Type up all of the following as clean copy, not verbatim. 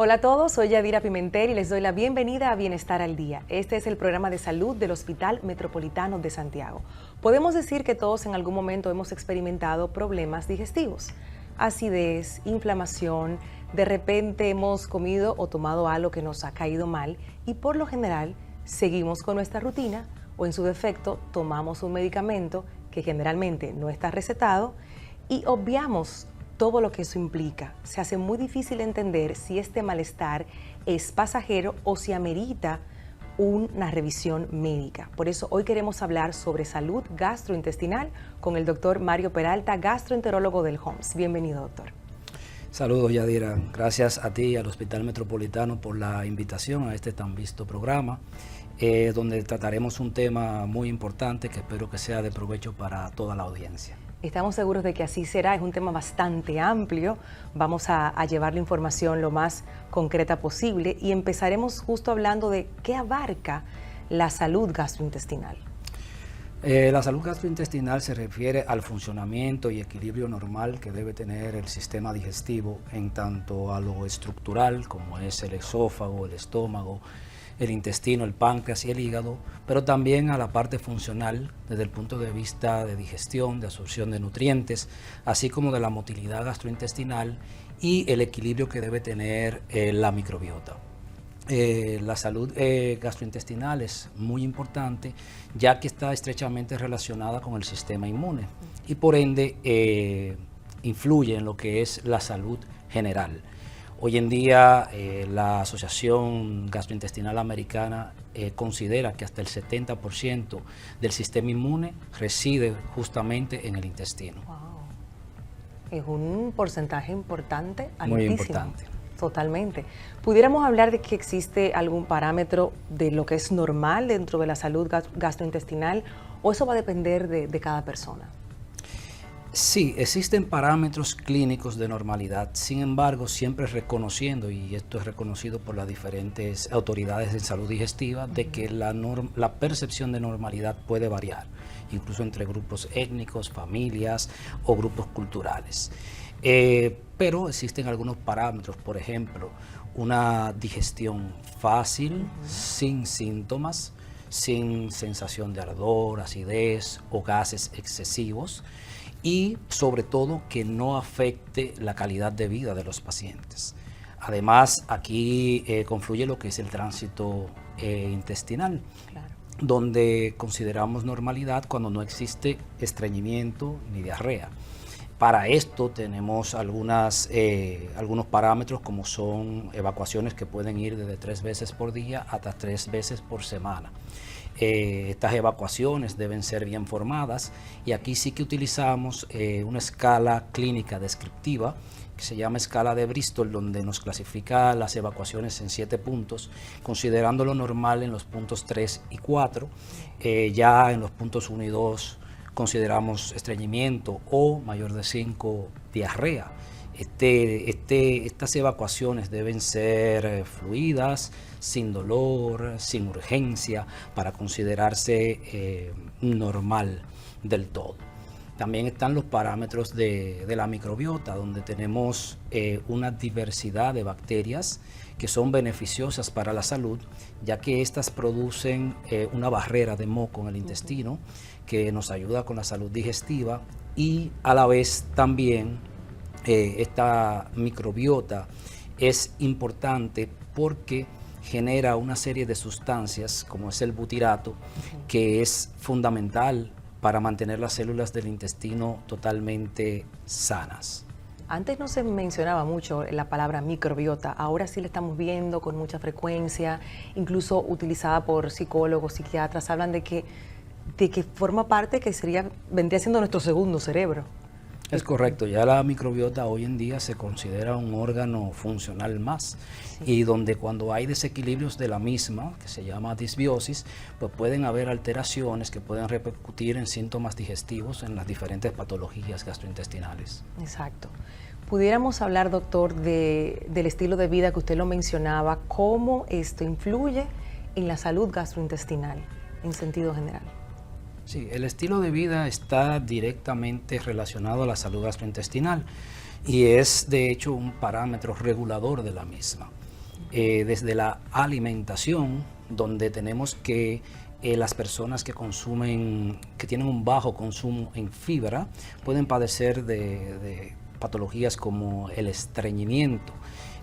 Hola a todos, soy Yadira Pimentel y les doy la bienvenida a Bienestar al Día. Este es el programa de salud del Hospital Metropolitano de Santiago. Podemos decir que todos en algún momento hemos experimentado problemas digestivos, acidez, inflamación, de repente hemos comido o tomado algo que nos ha caído mal y por lo general seguimos con nuestra rutina o en su defecto tomamos un medicamento que generalmente no está recetado y obviamos todo lo que eso implica. Se hace muy difícil entender si este malestar es pasajero o si amerita una revisión médica. Por eso hoy queremos hablar sobre salud gastrointestinal con el doctor Mario Peralta, gastroenterólogo del HOMS. Bienvenido, doctor. Saludos, Yadira. Gracias a ti y al Hospital Metropolitano por la invitación a este tan visto programa, donde trataremos un tema muy importante que espero que sea de provecho para toda la audiencia. Estamos seguros de que así será, es un tema bastante amplio, vamos a llevar la información lo más concreta posible y empezaremos justo hablando de qué abarca la salud gastrointestinal. La salud gastrointestinal se refiere al funcionamiento y equilibrio normal que debe tener el sistema digestivo en tanto a lo estructural como es el esófago, el estómago, el intestino, el páncreas y el hígado, pero también a la parte funcional desde el punto de vista de digestión, de absorción de nutrientes, así como de la motilidad gastrointestinal y el equilibrio que debe tener la microbiota. La salud gastrointestinal es muy importante ya que está estrechamente relacionada con el sistema inmune y por ende influye en lo que es la salud general. Hoy en día la Asociación Gastrointestinal Americana considera que hasta el 70% del sistema inmune reside justamente en el intestino. Wow. Es un porcentaje importante, altísimo. Muy importante. Totalmente. ¿Pudiéramos hablar de que existe algún parámetro de lo que es normal dentro de la salud gastrointestinal o eso va a depender de cada persona? Sí, existen parámetros clínicos de normalidad, sin embargo, siempre reconociendo, y esto es reconocido por las diferentes autoridades de salud digestiva, de que la percepción de normalidad puede variar, incluso entre grupos étnicos, familias o grupos culturales. Pero existen algunos parámetros, por ejemplo, una digestión fácil, sin síntomas, sin sensación de ardor, acidez o gases excesivos, y sobre todo que no afecte la calidad de vida de los pacientes. Además, aquí confluye lo que es el tránsito intestinal, claro, donde consideramos normalidad cuando no existe estreñimiento ni diarrea. Para esto tenemos algunos parámetros como son evacuaciones que pueden ir desde 3 veces por día hasta 3 veces por semana. Estas evacuaciones deben ser bien formadas y aquí sí que utilizamos una escala clínica descriptiva que se llama escala de Bristol, donde nos clasifica las evacuaciones en 7 puntos, considerando lo normal en los puntos 3 y 4, ya en los puntos 1 y 2 consideramos estreñimiento o mayor de 5 diarrea. Estas evacuaciones deben ser fluidas, sin dolor, sin urgencia, para considerarse normal del todo. También están los parámetros de la microbiota, donde tenemos una diversidad de bacterias que son beneficiosas para la salud, ya que estas producen una barrera de moco en el intestino que nos ayuda con la salud digestiva y a la vez también esta microbiota es importante porque genera una serie de sustancias como es el butirato, que es fundamental para mantener las células del intestino totalmente sanas. Antes no se mencionaba mucho la palabra microbiota, ahora sí la estamos viendo con mucha frecuencia, incluso utilizada por psicólogos, psiquiatras, hablan de que forma parte, que vendría siendo nuestro segundo cerebro. Es correcto, ya la microbiota hoy en día se considera un órgano funcional más, sí, y donde cuando hay desequilibrios de la misma, que se llama disbiosis, pues pueden haber alteraciones que pueden repercutir en síntomas digestivos en las diferentes patologías gastrointestinales. Exacto. Pudiéramos hablar, doctor, del estilo de vida que usted lo mencionaba, cómo esto influye en la salud gastrointestinal en sentido general. Sí, el estilo de vida está directamente relacionado a la salud gastrointestinal y es de hecho un parámetro regulador de la misma. desde la alimentación, donde tenemos que las personas que consumen, que tienen un bajo consumo en fibra, pueden padecer de patologías como el estreñimiento.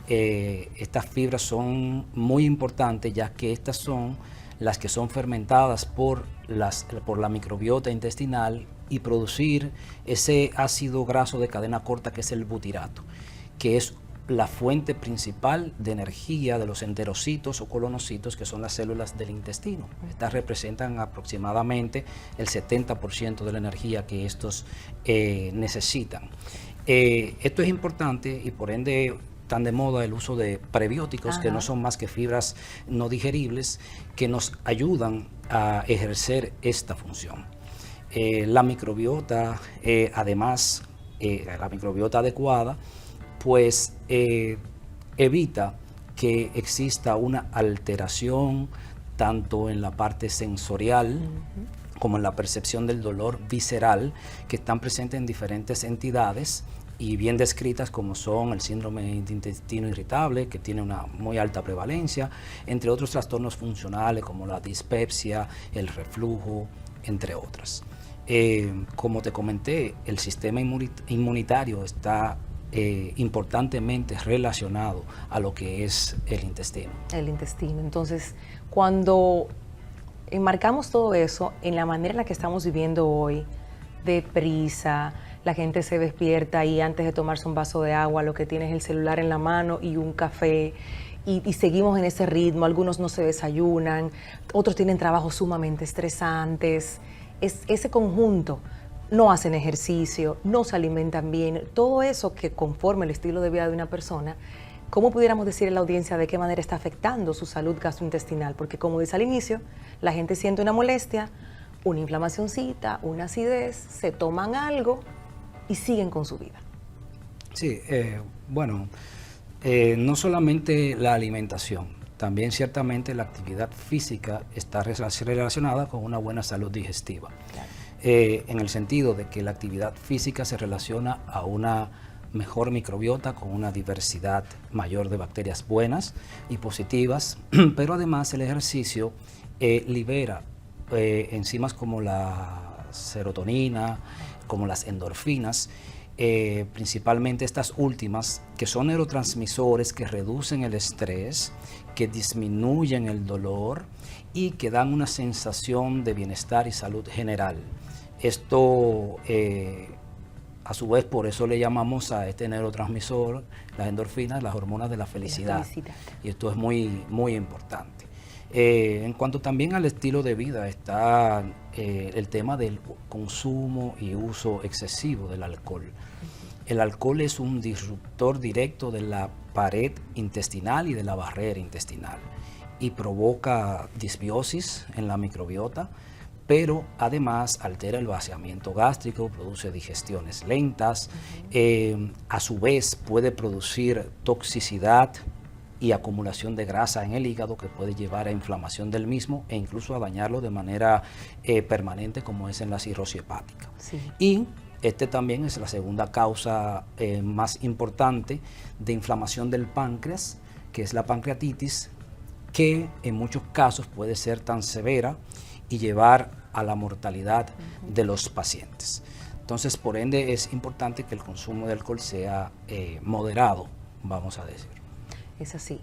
Estas fibras son muy importantes, ya que estas son las que son fermentadas por la microbiota intestinal y producir ese ácido graso de cadena corta que es el butirato, que es la fuente principal de energía de los enterocitos o colonocitos, que son las células del intestino. Estas representan aproximadamente el 70% de la energía que estos necesitan. Esto es importante y por ende tan de moda el uso de prebióticos, que no son más que fibras no digeribles, que nos ayudan a ejercer esta función. La microbiota, además, la microbiota adecuada, pues evita que exista una alteración tanto en la parte sensorial como en la percepción del dolor visceral, que están presentes en diferentes entidades y bien descritas, como son el síndrome de intestino irritable, que tiene una muy alta prevalencia, entre otros trastornos funcionales como la dispepsia, el reflujo, entre otras. Como te comenté, el sistema inmunitario está importantemente relacionado a lo que es el intestino. El intestino. Entonces, cuando enmarcamos todo eso en la manera en la que estamos viviendo hoy, de prisa, la gente se despierta y antes de tomarse un vaso de agua lo que tiene es el celular en la mano y un café, y seguimos en ese ritmo. Algunos no se desayunan, otros tienen trabajos sumamente estresantes. Ese conjunto, no hacen ejercicio, no se alimentan bien, todo eso que conforma el estilo de vida de una persona, ¿cómo pudiéramos decir a la audiencia de qué manera está afectando su salud gastrointestinal? Porque como dice al inicio, la gente siente una molestia, una inflamacióncita, una acidez, se toman algo y siguen con su vida. Sí, bueno, no solamente la alimentación, también ciertamente la actividad física está relacionada con una buena salud digestiva. Claro. En el sentido de que la actividad física se relaciona a una mejor microbiota con una diversidad mayor de bacterias buenas y positivas, pero además el ejercicio libera enzimas como la serotonina, como las endorfinas, principalmente estas últimas, que son neurotransmisores que reducen el estrés, que disminuyen el dolor y que dan una sensación de bienestar y salud general. Esto, a su vez, por eso le llamamos a este neurotransmisor, las endorfinas, las hormonas de la felicidad. Y esto es muy, muy importante. En cuanto también al estilo de vida, está el tema del consumo y uso excesivo del alcohol. El alcohol es un disruptor directo de la pared intestinal y de la barrera intestinal y provoca disbiosis en la microbiota, pero además altera el vaciamiento gástrico, produce digestiones lentas, a su vez puede producir toxicidad y acumulación de grasa en el hígado, que puede llevar a inflamación del mismo e incluso a dañarlo de manera permanente, como es en la cirrosis hepática. Sí. Y este también es la segunda causa más importante de inflamación del páncreas, que es la pancreatitis, que en muchos casos puede ser tan severa y llevar a la mortalidad de los pacientes. Entonces, por ende, es importante que el consumo de alcohol sea moderado, vamos a decir. Es así.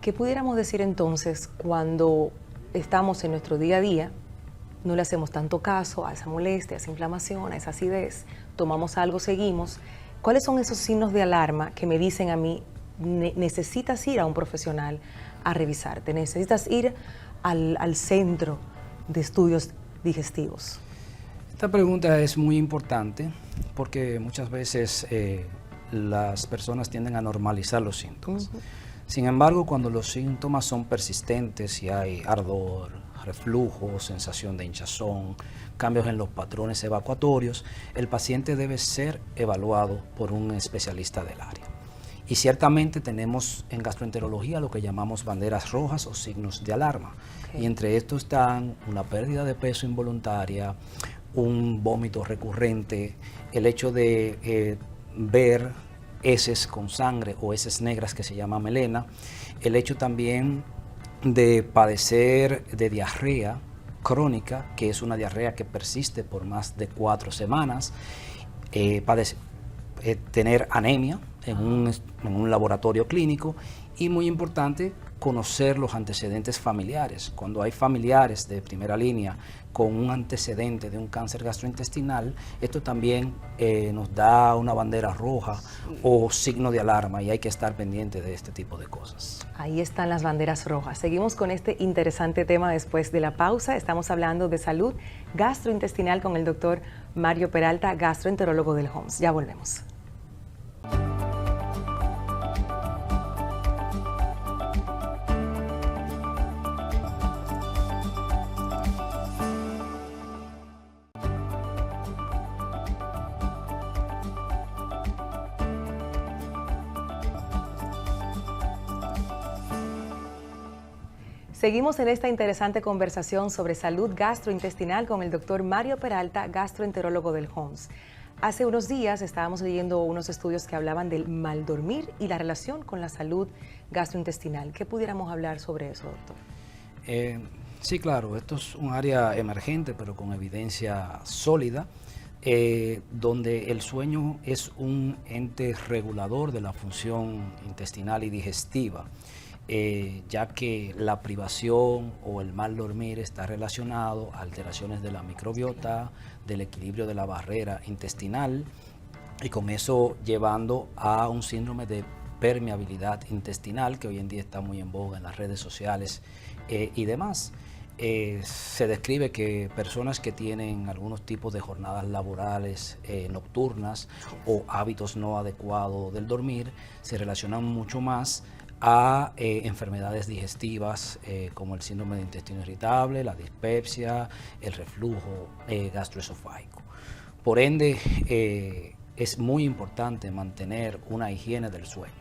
¿Qué pudiéramos decir entonces cuando estamos en nuestro día a día, no le hacemos tanto caso a esa molestia, a esa inflamación, a esa acidez, tomamos algo, seguimos? ¿Cuáles son esos signos de alarma que me dicen a mí, necesitas ir a un profesional a revisarte, necesitas ir al centro de estudios digestivos? Esta pregunta es muy importante porque muchas veces las personas tienden a normalizar los síntomas. Sin embargo, cuando los síntomas son persistentes y hay ardor, reflujo, sensación de hinchazón, cambios en los patrones evacuatorios, el paciente debe ser evaluado por un especialista del área. Y ciertamente tenemos en gastroenterología lo que llamamos banderas rojas o signos de alarma. Y entre estos están una pérdida de peso involuntaria, un vómito recurrente, el hecho de ver heces con sangre o heces negras que se llama melena, el hecho también de padecer de diarrea crónica, que es una diarrea que persiste por más de 4 semanas, tener anemia en un laboratorio clínico y, muy importante, conocer los antecedentes familiares. Cuando hay familiares de primera línea con un antecedente de un cáncer gastrointestinal, esto también nos da una bandera roja o signo de alarma, y hay que estar pendiente de este tipo de cosas. Ahí están las banderas rojas. Seguimos con este interesante tema después de la pausa. Estamos hablando de salud gastrointestinal con el doctor Mario Peralta, gastroenterólogo del HOMS. Ya volvemos. Seguimos en esta interesante conversación sobre salud gastrointestinal con el doctor Mario Peralta, gastroenterólogo del HOMS. Hace unos días estábamos leyendo unos estudios que hablaban del mal dormir y la relación con la salud gastrointestinal. ¿Qué pudiéramos hablar sobre eso, doctor? Sí, claro, esto es un área emergente, pero con evidencia sólida, donde el sueño es un ente regulador de la función intestinal y digestiva. Ya que la privación o el mal dormir está relacionado a alteraciones de la microbiota, del equilibrio de la barrera intestinal, y con eso llevando a un síndrome de permeabilidad intestinal, que hoy en día está muy en boga en las redes sociales y demás. Se describe que personas que tienen algunos tipos de jornadas laborales nocturnas o hábitos no adecuados del dormir se relacionan mucho más a enfermedades digestivas como el síndrome de intestino irritable, la dispepsia, el reflujo gastroesofágico. Por ende, es muy importante mantener una higiene del sueño,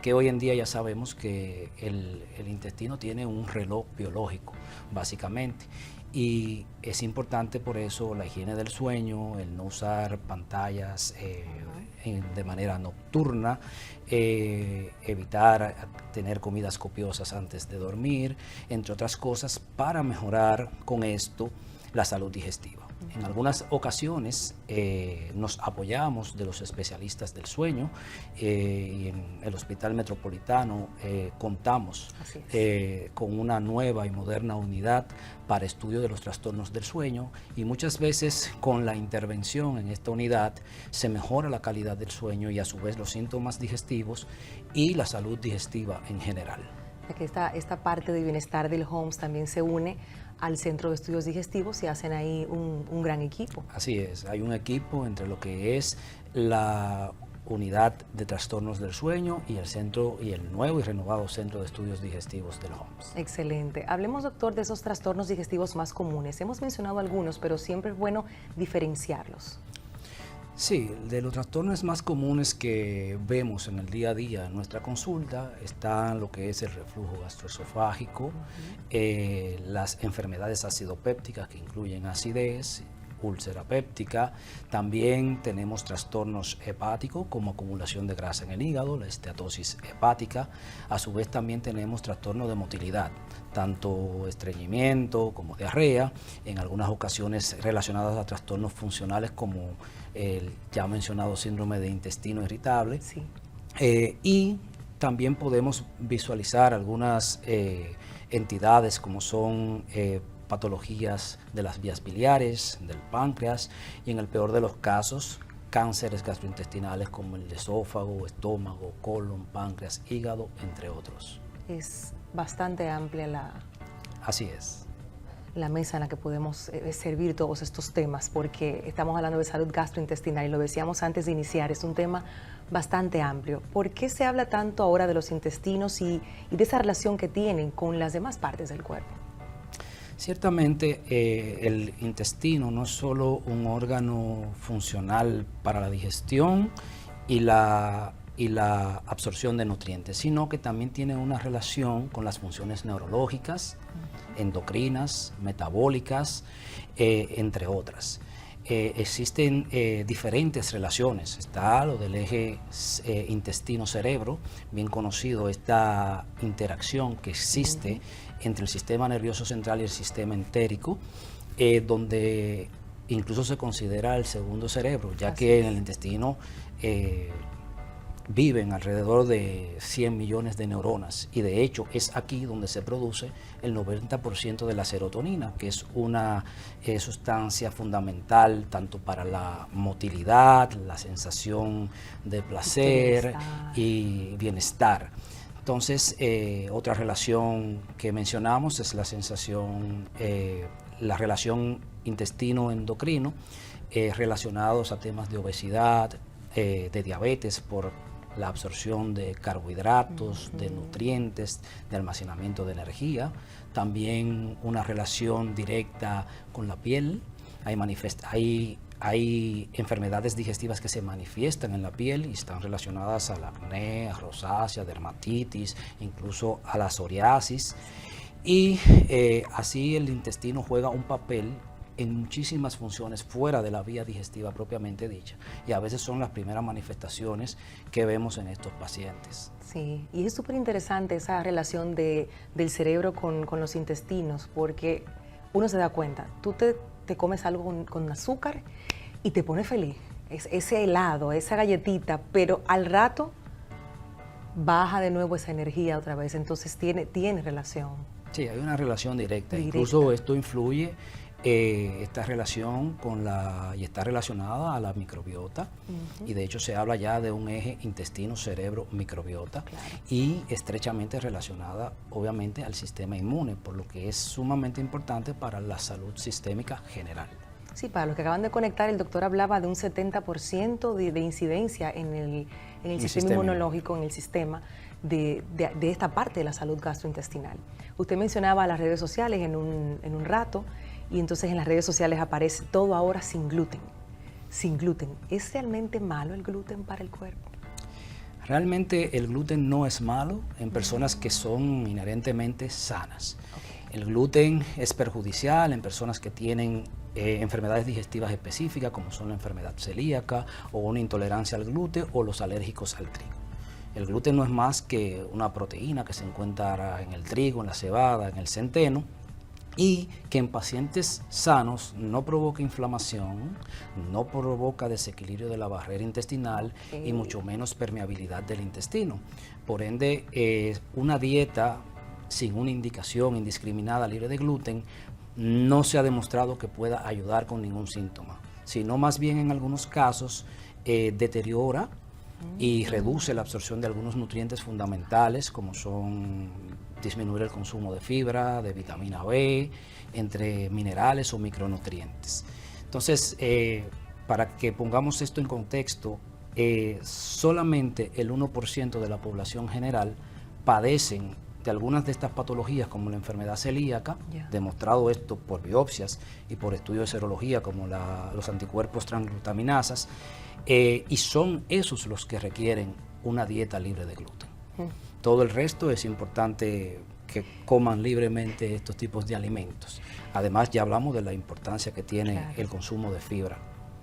que hoy en día ya sabemos que el intestino tiene un reloj biológico, básicamente, y es importante por eso la higiene del sueño, el no usar pantallas de manera nocturna, evitar tener comidas copiosas antes de dormir, entre otras cosas, para mejorar con esto la salud digestiva. En algunas ocasiones nos apoyamos de los especialistas del sueño y en el Hospital Metropolitano contamos con una nueva y moderna unidad para estudio de los trastornos del sueño, y muchas veces con la intervención en esta unidad se mejora la calidad del sueño y a su vez los síntomas digestivos y la salud digestiva en general. Que esta parte de bienestar del HOMS también se une al Centro de Estudios Digestivos y hacen ahí un gran equipo. Así es, hay un equipo entre lo que es la unidad de trastornos del sueño y el centro y el nuevo y renovado Centro de Estudios Digestivos del HOMS. Excelente. Hablemos, doctor, de esos trastornos digestivos más comunes. Hemos mencionado algunos, pero siempre es bueno diferenciarlos. Sí, de los trastornos más comunes que vemos en el día a día en nuestra consulta están lo que es el reflujo gastroesofágico, las enfermedades acidopépticas que incluyen acidez, úlcera péptica. También tenemos trastornos hepáticos como acumulación de grasa en el hígado, la esteatosis hepática. A su vez también tenemos trastornos de motilidad, tanto estreñimiento como diarrea, en algunas ocasiones relacionadas a trastornos funcionales como el ya mencionado síndrome de intestino irritable. Sí. Y también podemos visualizar algunas entidades como son patologías de las vías biliares, del páncreas, y en el peor de los casos, cánceres gastrointestinales como el esófago, estómago, colon, páncreas, hígado, entre otros. Es bastante amplia Así es. la mesa en la que podemos servir todos estos temas, porque estamos hablando de salud gastrointestinal y lo decíamos antes de iniciar, es un tema bastante amplio. ¿Por qué se habla tanto ahora de los intestinos y de esa relación que tienen con las demás partes del cuerpo? Ciertamente el intestino no es solo un órgano funcional para la digestión y la absorción de nutrientes, sino que también tiene una relación con las funciones neurológicas, endocrinas, metabólicas, entre otras. existen diferentes relaciones. Está lo del eje intestino-cerebro, bien conocido, esta interacción que existe entre el sistema nervioso central y el sistema entérico, donde incluso se considera el segundo cerebro, ya que en el intestino viven alrededor de 100 millones de neuronas, y de hecho es aquí donde se produce el 90% de la serotonina, que es una sustancia fundamental tanto para la motilidad, la sensación de placer y bienestar. Entonces, otra relación que mencionamos es la sensación, la relación intestino-endocrino, relacionados a temas de obesidad, de diabetes por la absorción de carbohidratos, de nutrientes, de almacenamiento de energía. También una relación directa con la piel. Hay enfermedades digestivas que se manifiestan en la piel y están relacionadas al acné, a rosácea, dermatitis, incluso a la psoriasis. Y así el intestino juega un papel en muchísimas funciones fuera de la vía digestiva propiamente dicha, y a veces son las primeras manifestaciones que vemos en estos pacientes. Sí, y es súper interesante esa relación del cerebro con los intestinos, porque uno se da cuenta, tú te comes algo con azúcar y te pone feliz, ese helado, esa galletita, pero al rato baja de nuevo esa energía otra vez, entonces tiene relación. Sí, hay una relación directa. Incluso esto influye, esta relación y está relacionada a la microbiota, y de hecho se habla ya de un eje intestino-cerebro-microbiota, y estrechamente relacionada obviamente al sistema inmune, por lo que es sumamente importante para la salud sistémica general. Sí, para los que acaban de conectar, el doctor hablaba de un 70% de incidencia en el sistema inmunológico, en el sistema de esta parte de la salud gastrointestinal. Usted mencionaba las redes sociales en un rato, y entonces en las redes sociales aparece todo ahora sin gluten. Sin gluten. ¿Es realmente malo el gluten para el cuerpo? Realmente el gluten no es malo en personas que son inherentemente sanas. El gluten es perjudicial en personas que tienen enfermedades digestivas específicas, como son la enfermedad celíaca o una intolerancia al gluten, o los alérgicos al trigo. El gluten no es más que una proteína que se encuentra en el trigo, en la cebada, en el centeno, y que en pacientes sanos no provoca inflamación, no provoca desequilibrio de la barrera intestinal y mucho menos permeabilidad del intestino. Por ende, una dieta sin una indicación indiscriminada libre de gluten no se ha demostrado que pueda ayudar con ningún síntoma, sino más bien en algunos casos deteriora y reduce la absorción de algunos nutrientes fundamentales, como son disminuir el consumo de fibra, de vitamina B, entre minerales o micronutrientes. Entonces, para que pongamos esto en contexto, solamente el 1% de la población general padecen de algunas de estas patologías, como la enfermedad celíaca, demostrado esto por biopsias y por estudios de serología, como los anticuerpos transglutaminasas, y son esos los que requieren una dieta libre de gluten. Todo el resto es importante que coman libremente estos tipos de alimentos. Además, ya hablamos de la importancia que tiene el consumo de fibra.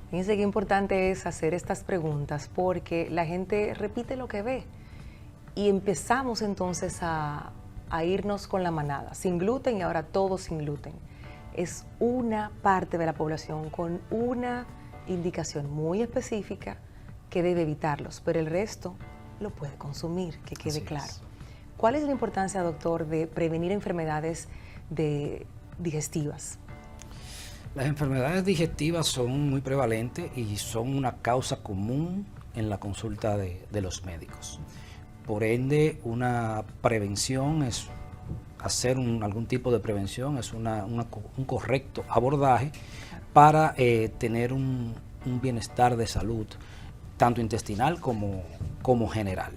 Fíjense qué importante es hacer estas preguntas, porque la gente repite lo que ve y empezamos entonces a irnos con la manada, sin gluten, y ahora todo sin gluten. Es una parte de la población con una indicación muy específica que debe evitarlos, pero el resto lo puede consumir, que quede claro. ¿Cuál es la importancia, doctor, de prevenir enfermedades digestivas? Las enfermedades digestivas son muy prevalentes y son una causa común en la consulta de los médicos. Por ende, una prevención es hacer algún tipo de prevención, es un correcto abordaje para tener un bienestar de salud, tanto intestinal como general.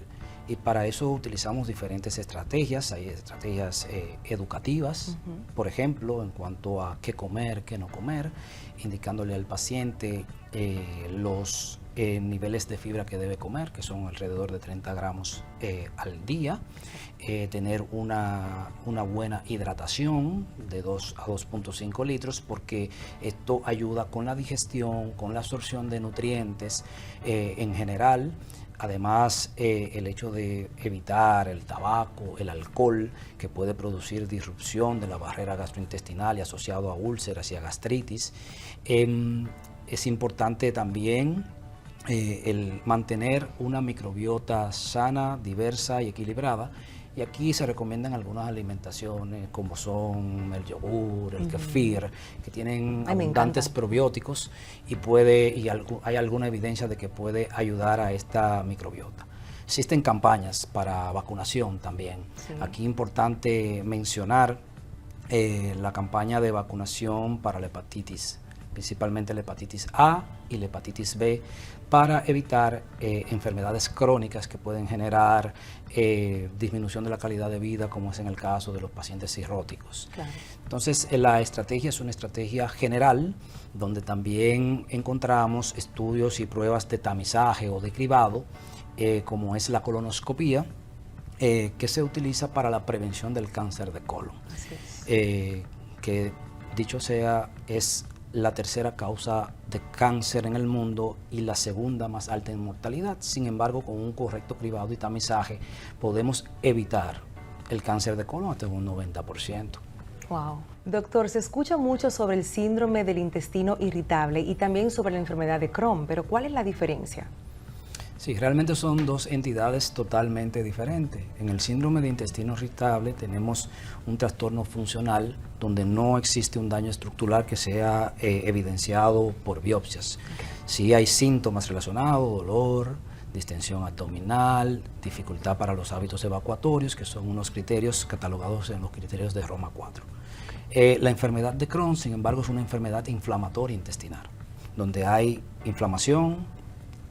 Y para eso utilizamos diferentes estrategias. Hay estrategias educativas, por ejemplo, en cuanto a qué comer, qué no comer, indicándole al paciente los niveles de fibra que debe comer, que son alrededor de 30 gramos al día, tener una buena hidratación de 2 a 2.5 litros, porque esto ayuda con la digestión, con la absorción de nutrientes en general. Además, el hecho de evitar el tabaco, el alcohol, que puede producir disrupción de la barrera gastrointestinal y asociado a úlceras y a gastritis. Es importante también el mantener una microbiota sana, diversa y equilibrada. Y aquí se recomiendan algunas alimentaciones como son el yogur, el kefir, que tienen abundantes probióticos y hay alguna evidencia de que puede ayudar a esta microbiota. Existen campañas para vacunación también. Sí. Aquí es importante mencionar la campaña de vacunación para la hepatitis, principalmente la hepatitis A y la hepatitis B, para evitar enfermedades crónicas que pueden generar disminución de la calidad de vida, como es en el caso de los pacientes cirróticos. Claro. Entonces, la estrategia es una estrategia general, donde también encontramos estudios y pruebas de tamizaje o de cribado, como es la colonoscopía, que se utiliza para la prevención del cáncer de colon. Así es. Que, dicho sea, es la tercera causa de cáncer en el mundo y la segunda más alta en mortalidad. Sin embargo, con un correcto cribado y tamizaje podemos evitar el cáncer de colon hasta un 90%. Wow. Doctor, se escucha mucho sobre el síndrome del intestino irritable y también sobre la enfermedad de Crohn, pero ¿cuál es la diferencia? Sí, realmente son dos entidades totalmente diferentes. En el síndrome de intestino irritable tenemos un trastorno funcional donde no existe un daño estructural que sea evidenciado por biopsias. Sí hay síntomas relacionados, dolor, distensión abdominal, dificultad para los hábitos evacuatorios, que son unos criterios catalogados en los criterios de Roma 4. La enfermedad de Crohn, sin embargo, es una enfermedad inflamatoria intestinal, donde hay inflamación,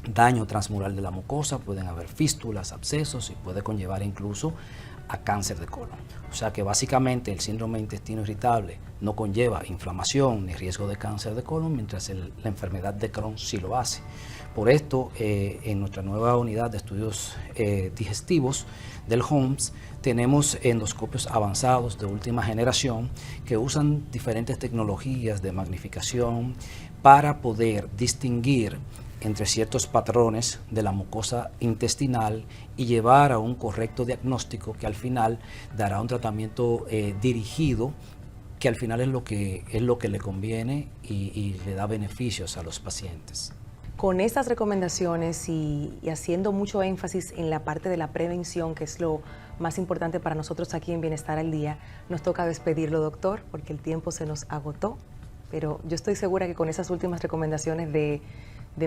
daño transmural de la mucosa, pueden haber fístulas, abscesos y puede conllevar incluso a cáncer de colon. O sea que básicamente el síndrome de intestino irritable no conlleva inflamación ni riesgo de cáncer de colon, mientras la enfermedad de Crohn sí lo hace. Por esto, en nuestra nueva unidad de estudios digestivos del HOMS, tenemos endoscopios avanzados de última generación que usan diferentes tecnologías de magnificación para poder distinguir entre ciertos patrones de la mucosa intestinal y llevar a un correcto diagnóstico que al final dará un tratamiento dirigido, que al final es lo que le conviene y le da beneficios a los pacientes. Con estas recomendaciones y haciendo mucho énfasis en la parte de la prevención, que es lo más importante para nosotros aquí en Bienestar al Día, nos toca despedirlo, doctor, porque el tiempo se nos agotó, pero yo estoy segura que con esas últimas recomendaciones de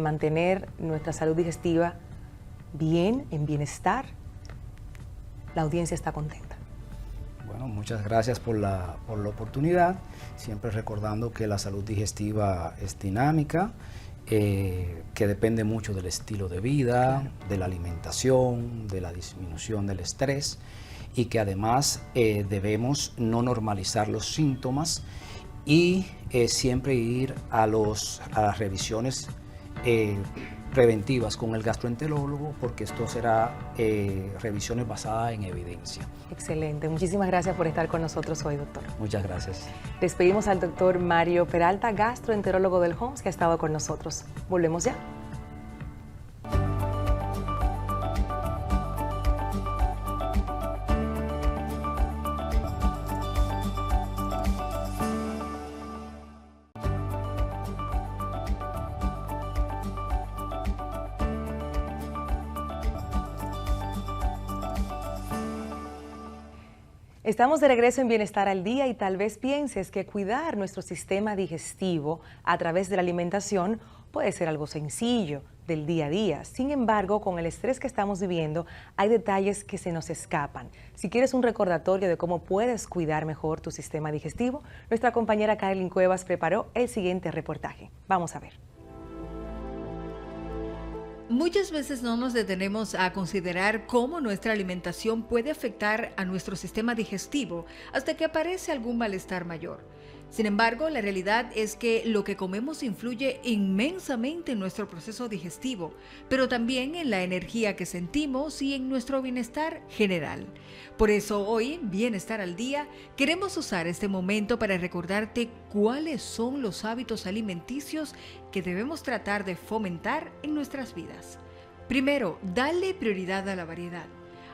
mantener nuestra salud digestiva bien, en bienestar, la audiencia está contenta. Bueno, muchas gracias por la oportunidad, siempre recordando que la salud digestiva es dinámica, que depende mucho del estilo de vida, claro, de la alimentación, de la disminución del estrés, y que además debemos no normalizar los síntomas y siempre ir a las revisiones preventivas con el gastroenterólogo, porque esto será revisiones basadas en evidencia. Excelente, muchísimas gracias por estar con nosotros hoy, doctor. Muchas gracias. Despedimos al doctor Mario Peralta, gastroenterólogo del HOMS, que ha estado con nosotros. Volvemos ya. Estamos de regreso en Bienestar al Día y tal vez pienses que cuidar nuestro sistema digestivo a través de la alimentación puede ser algo sencillo del día a día. Sin embargo, con el estrés que estamos viviendo, hay detalles que se nos escapan. Si quieres un recordatorio de cómo puedes cuidar mejor tu sistema digestivo, nuestra compañera Carolyn Cuevas preparó el siguiente reportaje. Vamos a ver. Muchas veces no nos detenemos a considerar cómo nuestra alimentación puede afectar a nuestro sistema digestivo hasta que aparece algún malestar mayor. Sin embargo, la realidad es que lo que comemos influye inmensamente en nuestro proceso digestivo, pero también en la energía que sentimos y en nuestro bienestar general. Por eso hoy, en Bienestar al Día, queremos usar este momento para recordarte cuáles son los hábitos alimenticios que debemos tratar de fomentar en nuestras vidas. Primero, dale prioridad a la variedad.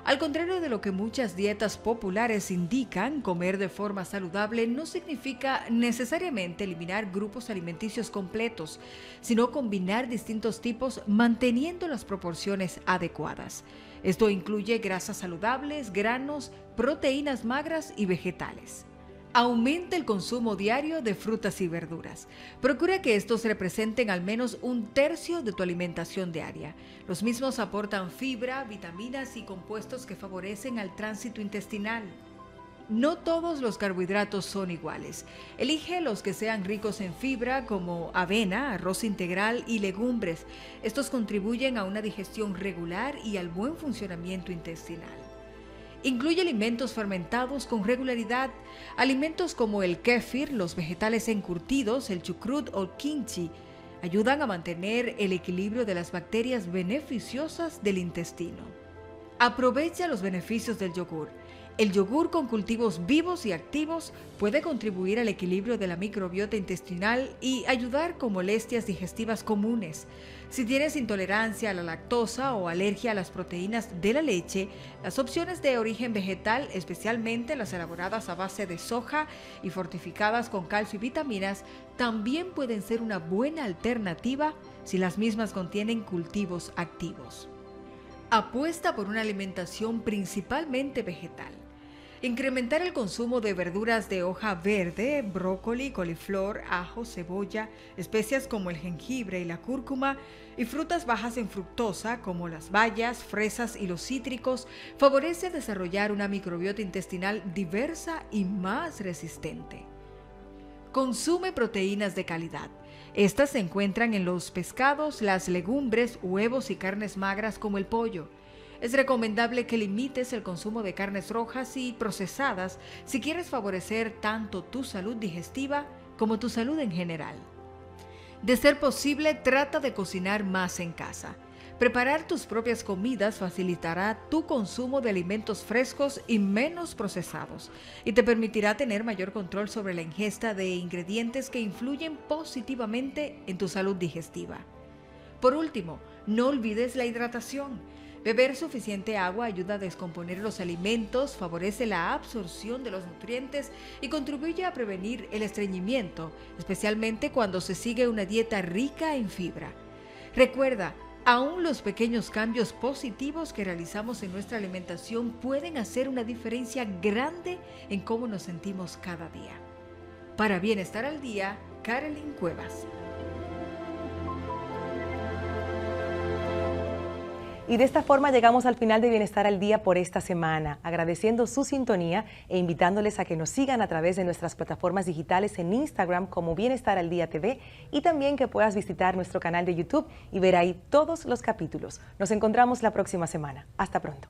Al contrario de lo que muchas dietas populares indican, comer de forma saludable no significa necesariamente eliminar grupos alimenticios completos, sino combinar distintos tipos manteniendo las proporciones adecuadas. Esto incluye grasas saludables, granos, proteínas magras y vegetales. Aumenta el consumo diario de frutas y verduras. Procura que estos representen al menos 1/3 de tu alimentación diaria. Los mismos aportan fibra, vitaminas y compuestos que favorecen al tránsito intestinal. No todos los carbohidratos son iguales. Elige los que sean ricos en fibra como avena, arroz integral y legumbres. Estos contribuyen a una digestión regular y al buen funcionamiento intestinal. Incluye alimentos fermentados con regularidad, alimentos como el kéfir, los vegetales encurtidos, el chucrut o kimchi, ayudan a mantener el equilibrio de las bacterias beneficiosas del intestino. Aprovecha los beneficios del yogur. El yogur con cultivos vivos y activos puede contribuir al equilibrio de la microbiota intestinal y ayudar con molestias digestivas comunes. Si tienes intolerancia a la lactosa o alergia a las proteínas de la leche, las opciones de origen vegetal, especialmente las elaboradas a base de soja y fortificadas con calcio y vitaminas, también pueden ser una buena alternativa si las mismas contienen cultivos activos. Apuesta por una alimentación principalmente vegetal. Incrementar el consumo de verduras de hoja verde, brócoli, coliflor, ajo, cebolla, especias como el jengibre y la cúrcuma y frutas bajas en fructosa como las bayas, fresas y los cítricos favorece desarrollar una microbiota intestinal diversa y más resistente. Consume proteínas de calidad. Estas se encuentran en los pescados, las legumbres, huevos y carnes magras como el pollo. Es recomendable que limites el consumo de carnes rojas y procesadas si quieres favorecer tanto tu salud digestiva como tu salud en general. De ser posible, trata de cocinar más en casa. Preparar tus propias comidas facilitará tu consumo de alimentos frescos y menos procesados y te permitirá tener mayor control sobre la ingesta de ingredientes que influyen positivamente en tu salud digestiva. Por último, no olvides la hidratación. Beber suficiente agua ayuda a descomponer los alimentos, favorece la absorción de los nutrientes y contribuye a prevenir el estreñimiento, especialmente cuando se sigue una dieta rica en fibra. Recuerda, aún los pequeños cambios positivos que realizamos en nuestra alimentación pueden hacer una diferencia grande en cómo nos sentimos cada día. Para Bienestar al Día, Carolyn Cuevas. Y de esta forma llegamos al final de Bienestar al Día por esta semana, agradeciendo su sintonía e invitándoles a que nos sigan a través de nuestras plataformas digitales en Instagram como Bienestar al Día TV y también que puedas visitar nuestro canal de YouTube y ver ahí todos los capítulos. Nos encontramos la próxima semana. Hasta pronto.